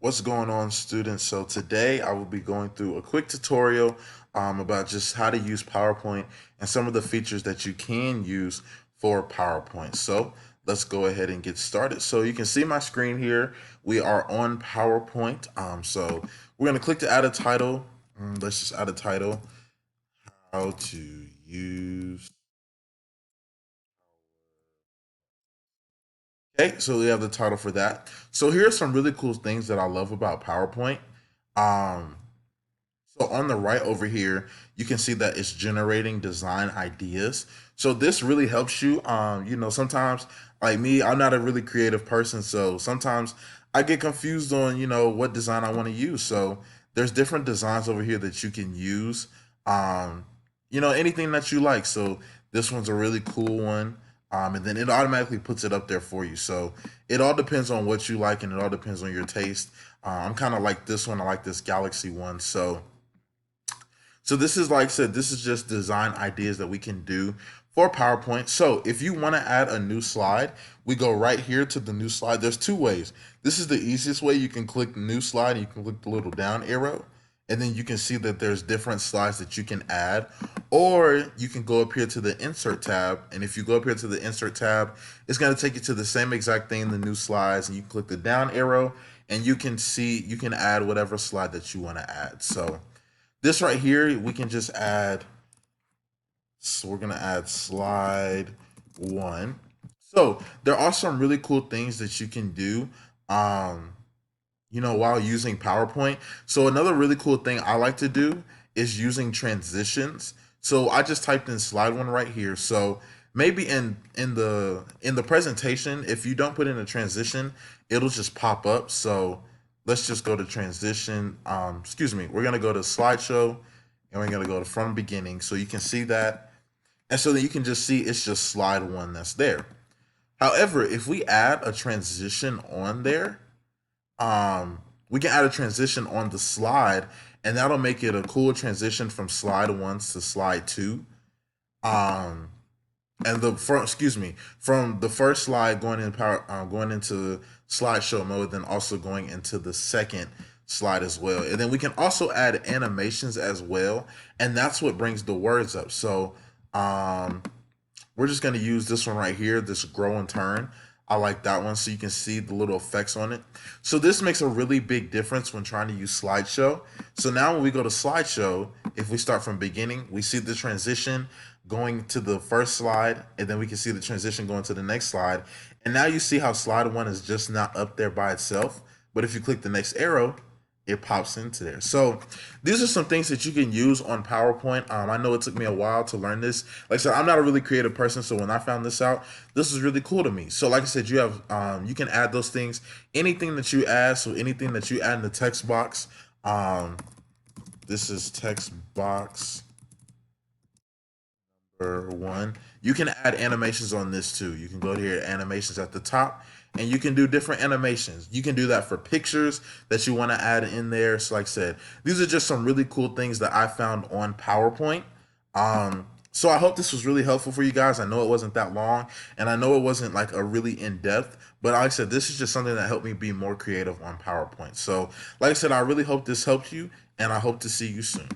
What's going on, students? So today I will be going through a quick tutorial about just how to use PowerPoint and some of the features that you can use for PowerPoint. So let's go ahead and get started. So you can see my screen here. We are on PowerPoint. So we're going to click to add a title. Let's just add a title. How to use. Okay, so we have the title for that. So here's some really cool things that I love about PowerPoint. Um, So on the right over here, you can see that it's generating design ideas. So this really helps you. Sometimes like me, I'm not a really creative person. So sometimes I get confused on, what design I want to use. So there's different designs over here that you can use. Um, anything that you like. So this one's a really cool one. And then it automatically puts it up there for you. So it all depends on what you like and it all depends on your taste. I'm kind of like this one. I like this Galaxy one. So this is, like I said, this is just design ideas that we can do for PowerPoint. So if you want to add a new slide, we go right here to the new slide. There's two ways. This is the easiest way. You can click new slide and you can click the little down arrow. And then you can see that there's different slides that you can add. Or you can go up here to the insert tab. And if you go up here to the insert tab, it's going to take you to the same exact thing, the new slides. And you click the down arrow and you can see, you can add whatever slide that you want to add. So this right here, we can just add, so we're gonna add slide one. So there are some really cool things that you can do, while using PowerPoint. So another really cool thing I like to do is using transitions. So I just typed in slide one right here. So maybe in the presentation, if you don't put in a transition, it'll just pop up. So let's just go to transition. We're gonna go to slideshow and we're gonna go to from beginning. So you can see that. And so then you can just see it's just slide one that's there. However, if we add a transition on there, we can add a transition on the slide and that'll make it a cool transition from slide one to slide two. Um, and from the first slide going into slideshow mode, then also going into the second slide as well. And then we can also add animations as well, and that's what brings the words up. So we're just going to use this one right here, this grow and turn. I like that one, so you can see the little effects on it. So this makes a really big difference when trying to use slideshow. So now when we go to slideshow, if we start from beginning, we see the transition going to the first slide, and then we can see the transition going to the next slide. And now you see how slide one is just not up there by itself. But if you click the next arrow, it pops into there. So these are some things that you can use on PowerPoint. I know it took me a while to learn this. Like I said, I'm not a really creative person, so when I found this out, this is really cool to me. So like I said, you can add those things, anything that you add. So anything that you add in the text box. This is text box number one. You can add animations on this too. You can go to here, animations at the top, and you can do different animations. You can do that for pictures that you want to add in there. So like I said, these are just some really cool things that I found on PowerPoint. So I hope this was really helpful for you guys. I know it wasn't that long, and I know it wasn't like a really in-depth, but like I said, this is just something that helped me be more creative on PowerPoint. So like I said, I really hope this helped you, and I hope to see you soon.